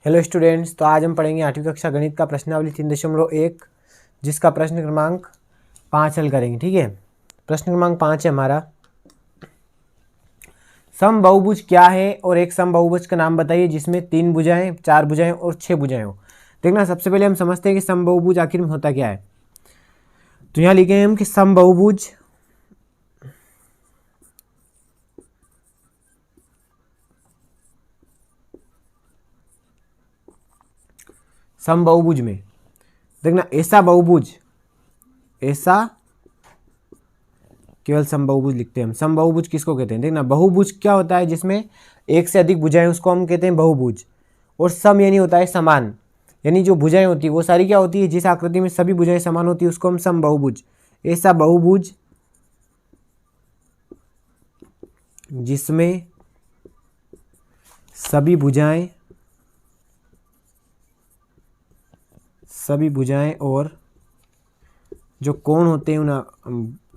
Hello students, तो आज हम पढ़ेंगे 8वीं कक्षा गणित का प्रश्नावली 3.1 जिसका प्रश्न क्रमांक 5 हल करेंगे। ठीक है, प्रश्न क्रमांक 5 है हमारा, समबहुभुज क्या है और एक समबहुभुज का नाम बताइए जिसमें 3 भुजाएं, 4 भुजाएं और 6 भुजाएं हो। देखना, सबसे पहले हम समझते हैं कि समबहुभुज आखिर में होता क्या है। तो यहाँ लिखेंगे हम कि समबहुभुज समबहुभुज में देखना ऐसा केवल समबहुभुज लिखते हैं हम। समबहुभुज किसको कहते हैं? देखना, बहुभुज क्या होता है जिसमें एक से अधिक भुजाएं, उसको हम कहते हैं बहुभुज। और सम यानी होता है समान, यानी जो भुजाएं होती है वो सारी क्या होती है, जिस आकृति में सभी भुजाएं समान होती है उसको हम समबहुभुज। ऐसा बहुभुज जिसमें सभी भुजाएं और जो कोण होते हैं उन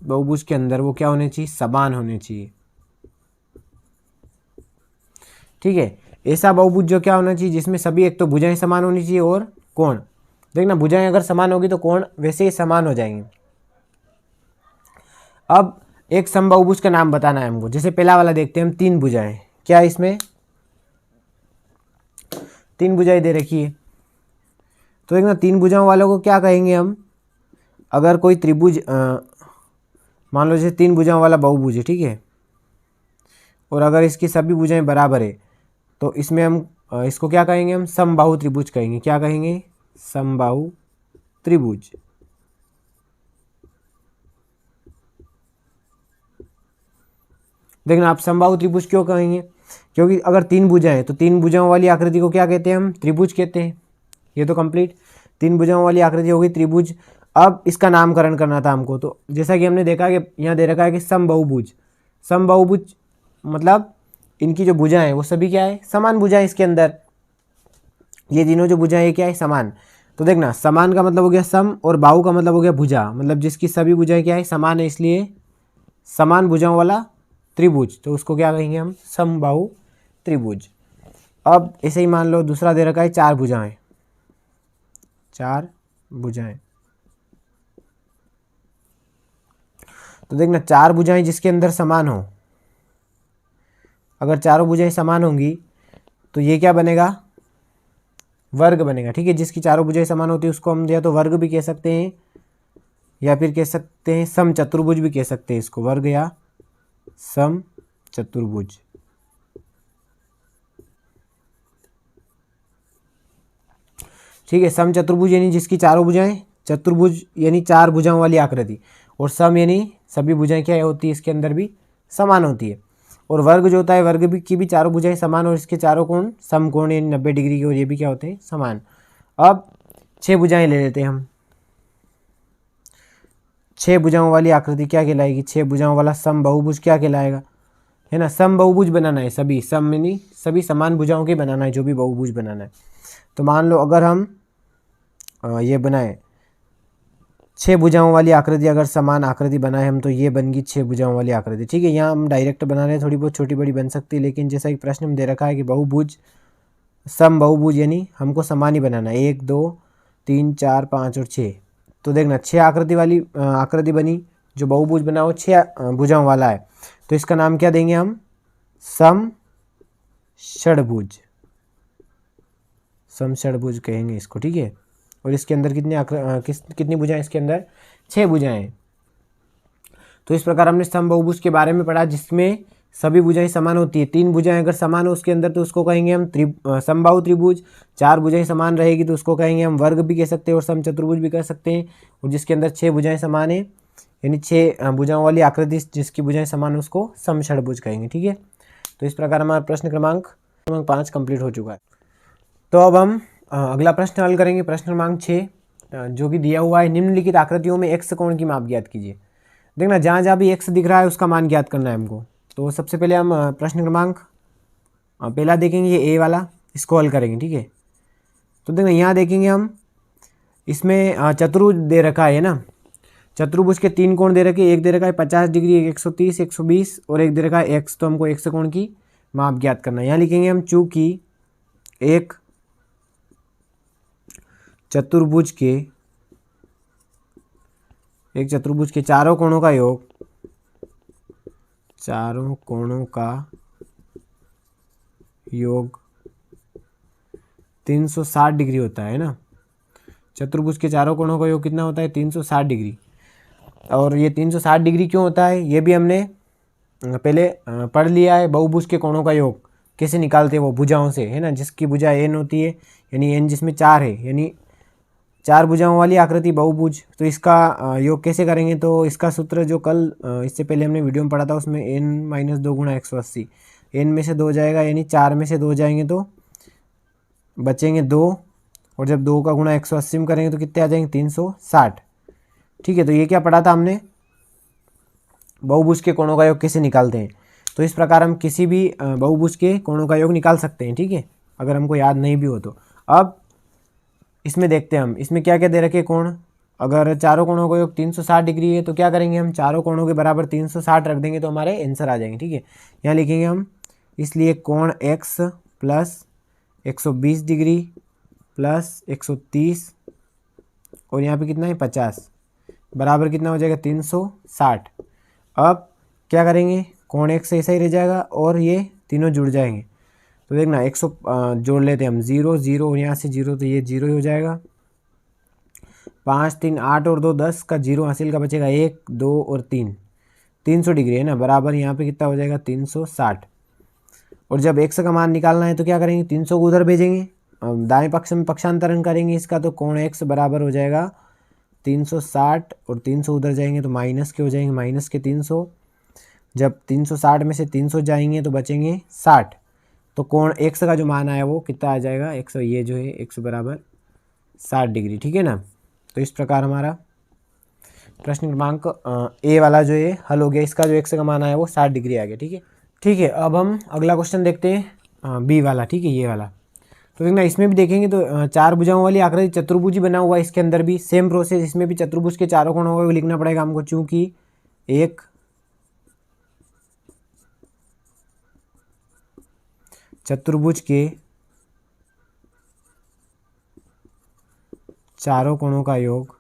बहुभुज के अंदर वो क्या होने चाहिए, समान होने चाहिए। ठीक है, ऐसा बहुभुज जो क्या होना चाहिए, जिसमें सभी, एक तो भुजाएं समान होनी चाहिए और कोण। देखना, भुजाएं अगर समान होगी तो कोण वैसे ही समान हो जाएंगे। अब एक समबहुभुज का नाम बताना है हमको। जैसे पहला वाला देखते हैं हम, 3 भुजाएं। क्या इसमें 3 भुजाएं दे रखी है, तो देखना 3 भुजाओं वालों को क्या कहेंगे हम। अगर कोई त्रिभुज मान लो जैसे 3 भुजाओं वाला बहुभुज है, ठीक है, और अगर इसकी सभी भुजाएं बराबर है तो इसमें हम इसको क्या कहेंगे, हम समबाहु त्रिभुज कहेंगे। क्या कहेंगे? समबाहु त्रिभुज। देखना, आप समबाहु त्रिभुज क्यों कहेंगे? क्योंकि अगर 3 भुजाएं तो 3 भुजाओं वाली आकृति को क्या कहते हैं हम? त्रिभुज कहते हैं। ये तो कंप्लीट 3 भुजाओं वाली आकृति होगी त्रिभुज। अब इसका नामकरण करना था हमको, तो जैसा कि हमने देखा कि यहाँ दे रखा है कि समबहुभुज। समबहुभुज मतलब इनकी जो भुजाएं वो सभी क्या है, समान भुजाएं। इसके अंदर ये तीनों जो भुजाएं क्या है, समान। तो देखना, समान का मतलब हो गया सम और बाहु का मतलब हो गया भुजा, मतलब जिसकी सभी भुजाएं क्या है, समान है, इसलिए समान भुजाओं वाला त्रिभुज। तो उसको क्या कहेंगे हम? समबाहु त्रिभुज। अब ऐसे ही मान लो दूसरा दे रखा है 4 भुजाएं। 4 भुजाएं, तो देखना 4 भुजाएं जिसके अंदर समान हो, अगर चारों भुजाएं समान होंगी तो ये क्या बनेगा, वर्ग बनेगा। ठीक है, जिसकी चारों भुजाएं समान होती है उसको हम या तो वर्ग भी कह सकते हैं या फिर कह सकते हैं समचतुर्भुज भी कह सकते हैं इसको, वर्ग या समचतुर्भुज। ठीक है, समचतुर्भुज यानी जिसकी चारों भुजाएं, चतुर्भुज यानी 4 भुजाओं वाली आकृति, और सम यानी सभी भुजाएं क्या होती है, इसके अंदर भी समान होती है। और वर्ग जो होता है, वर्ग भी की भी चारों भुजाएं समान और इसके चारों कोण समकोण यानी 90 डिग्री के, और ये भी क्या होते हैं, समान। अब 6 भुजाएं ले लेते हैं हम। 6 भुजाओं वाली आकृति क्या कहलाएगी? 6 भुजाओं वाला समबहुभुज क्या कहलाएगा, है ना। समबहुभुज बनाना है, सभी सम यानी सभी समान भुजाओं के बनाना है, जो भी बहुभुज बनाना है। तो मान लो अगर हम ये बनाए 6 भुजाओं वाली आकृति, अगर समान आकृति बनाए हम, तो ये बन गई 6 भुजाओं वाली आकृति। ठीक है, यहाँ हम डायरेक्ट बना रहे हैं, थोड़ी बहुत छोटी बड़ी बन सकती है, लेकिन जैसा कि प्रश्न में दे रखा है कि बहुभुज समबहुभुज यानी हमको समान ही बनाना है, 1 2 3 4 5 और 6। तो देखना 6 आकृति वाली आकृति बनी, जो बहुभुज बना वो 6 भुजाओं वाला है, तो इसका नाम क्या देंगे हम? समषढ़भुज। समषढ़भुज कहेंगे इसको। ठीक है, और इसके अंदर कितनी भुजाएं? इसके अंदर 6 भुजाएं हैं। तो इस प्रकार हमने समबहुभुज के बारे में पढ़ा, जिसमें सभी भुजाएं समान होती है। 3 भुजाएं अगर समान हो उसके अंदर तो उसको कहेंगे हम समबाहु त्रिभुज। 4 भुजाएं समान रहेगी तो उसको कहेंगे हम वर्ग भी कह सकते हैं और समचतुर्भुज भी कह सकते हैं। और जिसके अंदर 6 भुजाएं समान है, यानी 6 भुजाओं वाली आकृति जिसकी भुजाएं समान है, उसको समषढ़भुज कहेंगे। ठीक है, तो इस प्रकार हमारा प्रश्न क्रमांक 5 कंप्लीट हो चुका है। तो अब हम अगला प्रश्न हल करेंगे, प्रश्न क्रमांक 6, जो कि दिया हुआ है, निम्नलिखित आकृतियों में x कोण की माप ज्ञात कीजिए। देखना, जहाँ जहाँ भी x दिख रहा है उसका मान ज्ञात करना है हमको। तो सबसे पहले हम प्रश्न क्रमांक पहला देखेंगे, ये a वाला, इसको हल करेंगे। ठीक है, तो देखना यहाँ देखेंगे हम, इसमें चतुर्भुज दे रखा है ना। चतुर्भुज के 3 कोण दे रखे, एक दे रखा है 50 डिग्री, एक 130, 120 और एक दे रखा है x। तो हमको x कोण की माप ज्ञात करना है। यहाँ लिखेंगे हम, चूँकि एक चतुर्भुज के चारों कोणों का योग, चारों कोणों का योग 360 डिग्री होता है ना। चतुर्भुज के चारों कोणों का योग कितना होता है? 360 डिग्री। और ये 360 डिग्री क्यों होता है ये भी हमने पहले पढ़ लिया है। बहुभुज के कोणों का योग कैसे निकालते हैं, वो भुजाओं से, है ना। जिसकी भुजा n होती है, यानी n जिसमें 4 है, यानी 4 भुजाओं वाली आकृति बहुभुज। तो इसका योग कैसे करेंगे? तो इसका सूत्र जो कल इससे पहले हमने वीडियो में पढ़ा था, उसमें n-2 गुणा 180, n में से 2 जाएगा, यानी 4 में से 2 जाएंगे तो बचेंगे 2, और जब 2 का गुणा 180 में करेंगे तो कितने आ जाएंगे? 360। ठीक है, तो ये क्या पढ़ा था हमने? बहुभुज के कोणों का योग कैसे निकालते हैं। तो इस प्रकार हम किसी भी बहुभुज के कोणों का योग निकाल सकते हैं, ठीक है, अगर हमको याद नहीं भी हो तो। अब इसमें देखते हैं हम, इसमें क्या क्या दे रखे कोण। अगर चारों कोणों का योग 360 डिग्री है तो क्या करेंगे हम? चारों कोणों के बराबर 360 रख देंगे तो हमारे आंसर आ जाएंगे, ठीक है। यहाँ लिखेंगे हम, इसलिए कोण x प्लस 120 डिग्री प्लस 130, और यहाँ पे कितना है? 50, बराबर कितना हो जाएगा? 360। अब क्या करेंगे? कोण x ऐसा ही रह जाएगा और ये तीनों जुड़ जाएंगे। तो देखना 100 जोड़ लेते हैं हम, 0 0 और यहाँ से 0, तो ये 0 ही हो जाएगा। 5 3 8 और 2 10 का 0 हासिल का बचेगा 1 2 और 3, 300 डिग्री है ना, बराबर यहाँ पे कितना हो जाएगा? 360। और जब x का मान निकालना है तो क्या करेंगे? 300 को उधर भेजेंगे, दाएं पक्ष में पक्षांतरण करेंगे इसका, तो कोण x बराबर हो जाएगा 360, और 300 उधर जाएंगे तो माइनस के हो जाएंगे, माइनस के 300। जब 360 में से 300 जाएंगे तो बचेंगे 60। तो कोण x का जो मान आया वो कितना आ जाएगा? x, ये जो है x बराबर 60 डिग्री, ठीक है ना। तो इस प्रकार हमारा प्रश्न क्रमांक ए वाला जो है हल हो गया। इसका जो x का मान आया वो 60 डिग्री आ गया, ठीक है। ठीक है, अब हम अगला क्वेश्चन देखते हैं बी वाला, ठीक है, ये वाला। तो देखना इसमें भी देखेंगे तो 4 भुजाओं वाली आकृति चतुर्भुज ही बना हुआ है। इसके अंदर भी सेम प्रोसेस, इसमें भी चतुर्भुज के चारों कोणों को लिखना पड़ेगा हमको, चूंकि एक चतुर्भुज के चारों कोणों का योग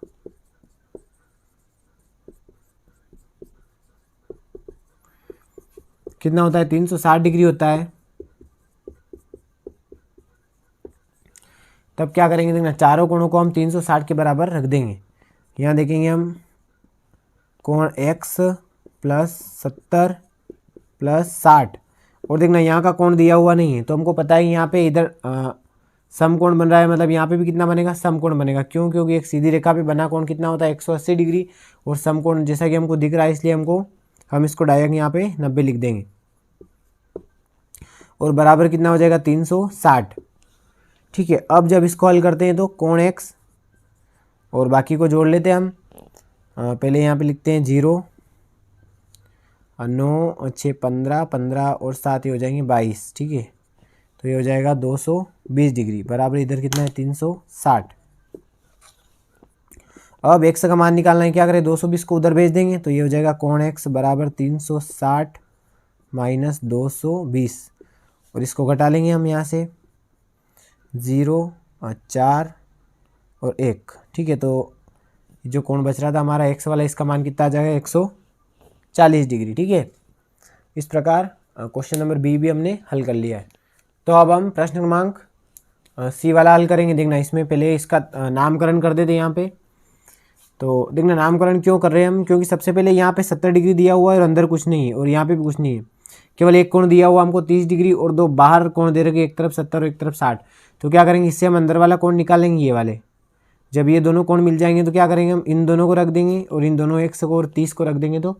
कितना होता है? 360 डिग्री होता है। तब क्या करेंगे? देखना चारों कोणों को हम 360 के बराबर रख देंगे। यहाँ देखेंगे हम कोण x प्लस 70 प्लस 60, और देखना यहाँ का कोण दिया हुआ नहीं है, तो हमको पता है यहाँ पे इधर समकोण बन रहा है, मतलब यहाँ पे भी कितना बनेगा? समकोण बनेगा। क्यों? क्योंकि एक सीधी रेखा पे बना कोण कितना होता है? 180 डिग्री, और समकोण जैसा कि हमको दिख रहा है, इसलिए हम इसको डायरेक्ट यहाँ पे 90 लिख देंगे, और बराबर कितना हो जाएगा? 360, ठीक है। अब जब इसको हल करते हैं तो कोण x और बाकी को जोड़ लेते हैं हम। पहले यहाँ पे लिखते हैं 0 9 और 6 15, 15 और 7 ये हो जाएंगे 22, ठीक है। तो ये हो जाएगा 220 डिग्री, बराबर इधर कितना है? 360। अब x का मान निकालना है, क्या करें? 220 को उधर भेज देंगे, तो ये हो जाएगा कोण x बराबर 360 माइनस 220, और इसको घटा लेंगे हम यहाँ से, 0 4 और 1, ठीक है। तो जो कोण बच रहा था हमारा x वाला, इसका मान कितना आ जाएगा? 140 डिग्री, ठीक है। इस प्रकार क्वेश्चन नंबर बी भी हमने हल कर लिया है। तो अब हम प्रश्न क्रमांक सी वाला हल करेंगे। देखना इसमें पहले इसका नामकरण कर देते हैं यहाँ पे। तो देखना नामकरण क्यों कर रहे हैं हम? क्योंकि सबसे पहले यहाँ पे 70 डिग्री दिया हुआ है और अंदर कुछ नहीं है, और यहाँ पे भी कुछ नहीं है, केवल एक कोण दिया हुआ हमको 30 डिग्री, और 2 बाहर कोण दे रखे, एक तरफ 70 और एक तरफ 60। तो क्या करेंगे? इससे हम अंदर वाला कोण निकालेंगे, ये वाले। जब ये दोनों कोण मिल जाएंगे तो क्या करेंगे? हम इन दोनों को रख देंगे, और इन दोनों x को और 30 को रख देंगे, तो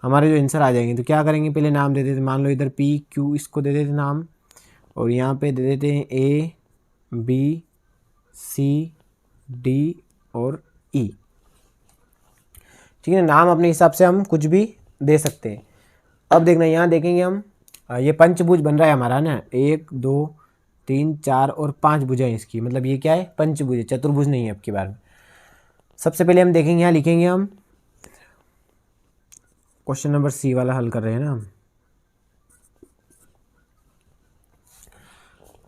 हमारे जो आंसर आ जाएंगे। तो क्या करेंगे? पहले नाम दे देते, मान लो इधर p q इसको दे देते नाम, और यहाँ पे दे देते हैं a b c d और e, ठीक है। नाम अपने हिसाब से हम कुछ भी दे सकते हैं। अब देखना यहाँ देखेंगे हम, ये पंचभुज बन रहा है हमारा ना, 1 2 3 4 और 5 भुजाएं इसकी, मतलब ये क्या है? पंचभुज है, चतुर्भुज नहीं है अब की बार में। सबसे पहले हम देखेंगे, यहाँ लिखेंगे हम क्वेश्चन नंबर सी वाला हल कर रहे हैं ना हम।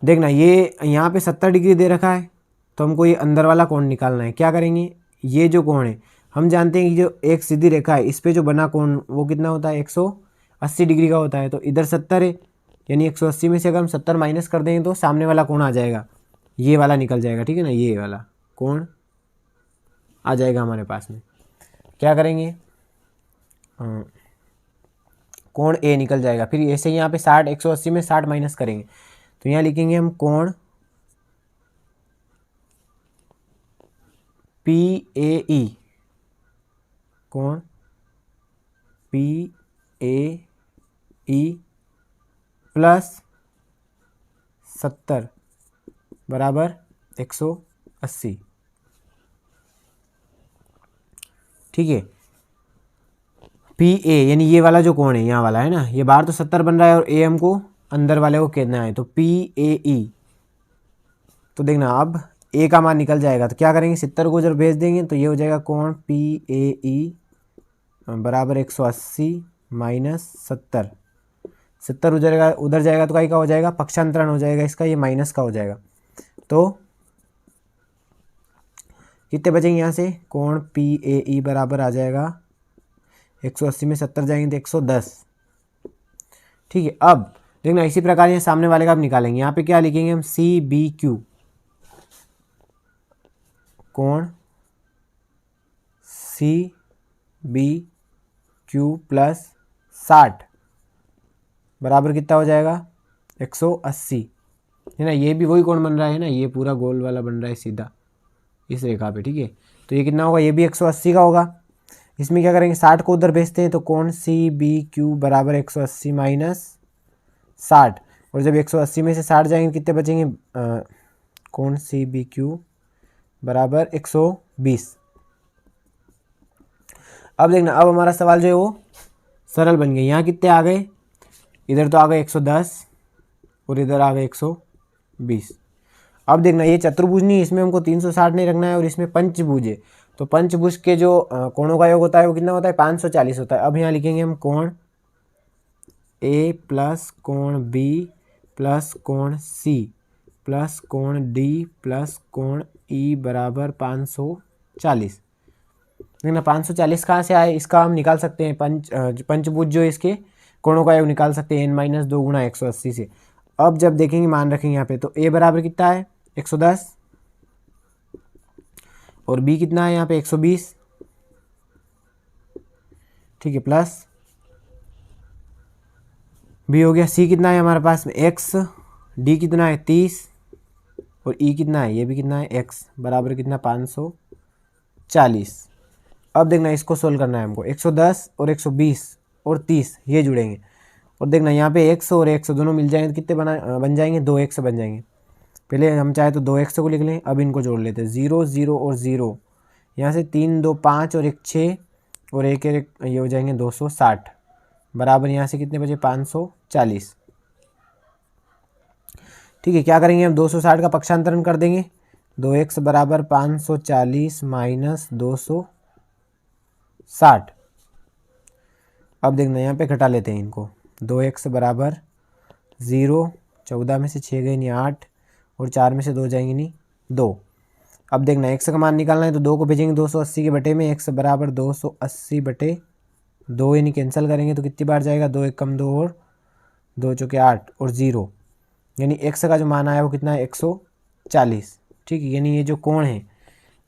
देखना ये यहाँ पे 70 डिग्री दे रखा है, तो हमको ये अंदर वाला कोण निकालना है। क्या करेंगे, ये जो कोण है हम जानते हैं कि जो एक सीधी रेखा है इस पे जो बना कोण वो कितना होता है, 180 डिग्री का होता है। तो इधर 70 है, यानी 180 में से अगर हम 70 माइनस कर देंगे तो सामने वाला कोण आ जाएगा, ये वाला निकल जाएगा, ठीक है ना, ये वाला कोण आ जाएगा हमारे पास में। क्या करेंगे, कोण ए निकल जाएगा। फिर ऐसे ही यहाँ पे 60, 180 में 60 माइनस करेंगे तो यहाँ लिखेंगे हम कोण पी ए ई, कोण पी ए ई प्लस 70 बराबर 180, ठीक है। पी ए यानी ये वाला जो कोण है यहाँ वाला है ना, ये बाहर तो 70 बन रहा है और ए हमको अंदर वाले को कितना है, तो पी ए ई। तो देखना अब ए का मान निकल जाएगा तो क्या करेंगे, 70 को जब भेज देंगे तो ये हो जाएगा कोण पी ए ई बराबर 180 माइनस 70। 70 उधर जाएगा तो कहीं का हो जाएगा, पक्षांतरण हो जाएगा इसका, ये माइनस का हो जाएगा। तो कितने बचेंगे यहाँ से, कोण पी ए ई बराबर आ जाएगा 180 में 70 जाएंगे तो 110, ठीक है। अब देखना इसी प्रकार ये सामने वाले का आप निकालेंगे। यहाँ पे क्या लिखेंगे हम, सी बी क्यू, कोण सी बी क्यू प्लस 60 बराबर कितना हो जाएगा, 180, है ना। ये भी वही कोण बन रहा है ना, ये पूरा गोल वाला बन रहा है सीधा इस रेखा पे, ठीक है। तो ये कितना होगा, ये भी 180 का होगा। इसमें क्या करेंगे, 60 को उधर भेजते हैं तो कोण सी बी क्यू बराबर 180 माइनस 60, और जब 180 में से 60 जाएंगे कितने बचेंगे, कोण सी बी क्यू बराबर 120। अब देखना, अब हमारा सवाल जो है वो सरल बन गया। यहाँ कितने आ गए, इधर तो आ गए 110 और इधर आ गए 120। अब देखना ये चतुर्भुज नहीं, इसमें हमको 360 नहीं रखना है और इसमें पंचभुज है। तो पंचभुज के जो कोणों का योग होता है वो कितना होता है, 540 होता है। अब यहाँ लिखेंगे हम कोण ए प्लस कोण बी प्लस कोण सी प्लस कोण डी प्लस कोण ई बराबर 540। देखना 540 कहाँ से आए, इसका हम निकाल सकते हैं, पंचभुज जो इसके कोणों का योग निकाल सकते हैं n-2 गुणा 180 से। अब जब देखेंगे मान रखेंगे यहाँ पे, तो a बराबर कितना है 110 और b कितना है यहाँ पे 120, ठीक है, प्लस b हो गया, c कितना है हमारे पास में x, d कितना है 30 और e कितना है, ये भी कितना है x बराबर कितना 540। अब देखना इसको सोल्व करना है हमको, 110 और 120 और 30 ये जुड़ेंगे और देखना यहाँ पे x और x दोनों मिल जाएंगे तो कितने बन जाएंगे, 2x बन जाएंगे। पहले हम चाहे तो 2x को लिख लें, अब इनको जोड़ लेते हैं, 0 0 और 0, यहाँ से 3 2 5 और 1 6 और एक ये हो जाएंगे 260 बराबर यहाँ से कितने बचे 540, ठीक है। क्या करेंगे हम 260 का पक्षांतरण कर देंगे, 2x बराबर 540 माइनस 260। अब देखना यहाँ पे घटा लेते हैं इनको, 2x बराबर 0, 14 में से 6 गए नहीं 8 और 4 में से 2 जाएंगे नहीं 2। अब देखना x का मान निकालना है तो 2 को भेजेंगे 280 के बटे में, x बराबर 280 बटे 2, यानी कैंसिल करेंगे तो कितनी बार जाएगा, 2 1 कम 2 और 2 चौके 8 और 0, यानी x का जो मान आया वो कितना है 140, ठीक है। यानी ये जो कोण है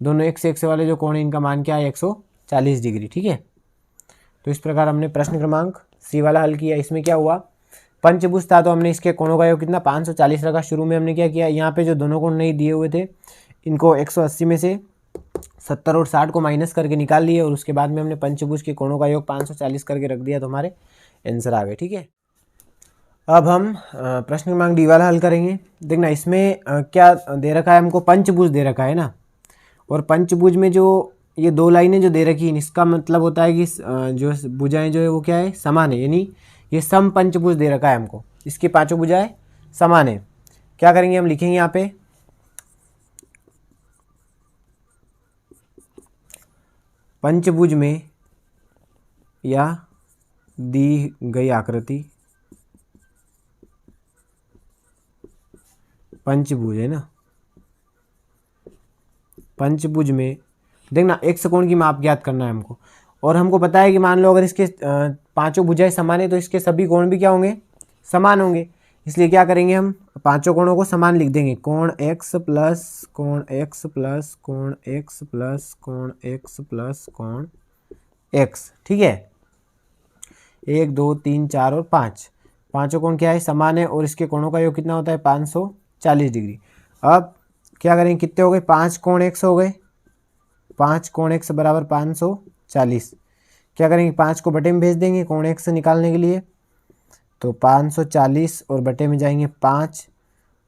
दोनों x वाले जो कोण है इनका मान क्या है 140 डिग्री, ठीक है। तो इस प्रकार हमने प्रश्न क्रमांक सी वाला हल किया। इसमें क्या हुआ, पंचभुज था तो हमने इसके कोणों का योग कितना 540 रखा। शुरू में हमने क्या किया, यहाँ पे जो दोनों कोण नहीं दिए हुए थे इनको 180 में से 70 और 60 को माइनस करके निकाल लिए और उसके बाद में हमने पंचभुज के कोणों का योग 540 करके रख दिया तो हमारे आंसर आ गए, ठीक है। अब हम प्रश्न क्रमांक डी वाला हल करेंगे। देखना इसमें क्या दे रखा है हमको, पंचभुज दे रखा है ना, और पंचभुज में जो ये 2 लाइनें जो दे रखी हैं इसका मतलब होता है कि जो भुजाएं जो है वो क्या है, समान है, यानी ये सम पंचभुज दे रखा है हमको, इसकी 5 भुजाएं समान है। क्या करेंगे हम लिखेंगे यहाँ पे पंचभुज में या दी गई आकृति पंचभुज है ना, पंचभुज में देखना एक्स कोण की माप ज्ञात करना है हमको, और हमको पता है कि मान लो अगर इसके पांचों भुजाएं समान है तो इसके सभी कोण भी क्या होंगे, समान होंगे। इसलिए क्या करेंगे, हम पांचों कोणों को समान लिख देंगे, कोण x प्लस कोण x प्लस कोण x प्लस कोण x प्लस कोण x। ठीक है, 1 2 3 4 और 5, पांचों कोण क्या है, समान है, और इसके कोणों का योग कितना होता है, 540 डिग्री। अब क्या करेंगे, कितने हो गए, 5 कोण x हो गए, 5 कोण x बराबर 540। क्या करेंगे, 5 को बटे में भेज देंगे कोण x निकालने के लिए, तो 540 और बटे में जाएंगे 5,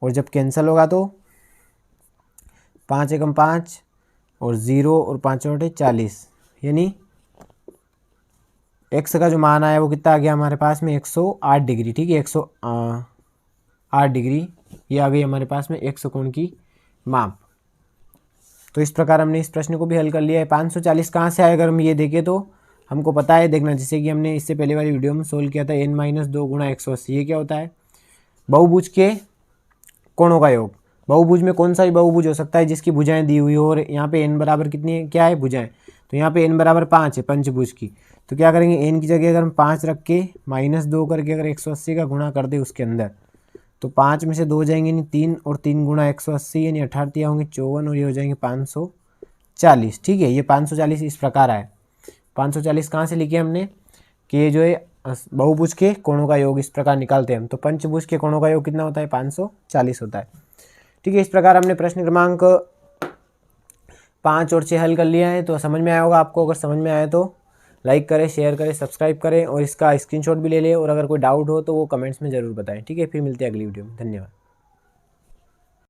और जब कैंसिल होगा तो 5 एकम 5 और 0 और 5 बटे 40, यानी x का जो मान आया वो कितना आ गया हमारे पास में, 108 डिग्री। ठीक है, 108 डिग्री ये आ गई हमारे पास में x कोण की माप। तो इस प्रकार हमने इस प्रश्न को भी हल कर लिया है। 540 कहाँ से आया, अगर हम ये देखें तो हमको पता है, देखना जैसे कि हमने इससे पहले वाली वीडियो में सोल्व किया था, n-2 गुणा 180, ये क्या होता है, बहुभुज के कोणों का योग। बहुभुज में कौन सा भी बहुभुज हो सकता है जिसकी भुजाएं दी हुई हो, और यहाँ पे n बराबर कितनी है, क्या है, भुजाएं, तो यहाँ पे n बराबर 5 है पंचभुज की। तो क्या करेंगे, n की जगह अगर हम 5 रख के -2 करके अगर 180 का गुणा कर दे उसके अंदर, तो 5 में से 2 जाएंगे यानी 3, और 3 गुणा 180 यानी 18 होंगे 54, और ये हो जाएंगे 540। ठीक है, ये 540 इस प्रकार आए। 540 कहाँ से लिखे हमने, कि ये जो है बहुभुज के कोणों का योग इस प्रकार निकालते हैं हम, तो पंचभुज के कोणों का योग कितना होता है, 540 होता है। ठीक है, इस प्रकार हमने प्रश्न क्रमांक 5 और 6 हल कर लिया है। तो समझ में आया होगा आपको, अगर समझ में आया तो लाइक करें, शेयर करें, सब्सक्राइब करें, और इसका स्क्रीनशॉट भी ले लें, और अगर कोई डाउट हो तो वो कमेंट्स में ज़रूर बताएं। ठीक है, फिर मिलते हैं अगली वीडियो में, धन्यवाद।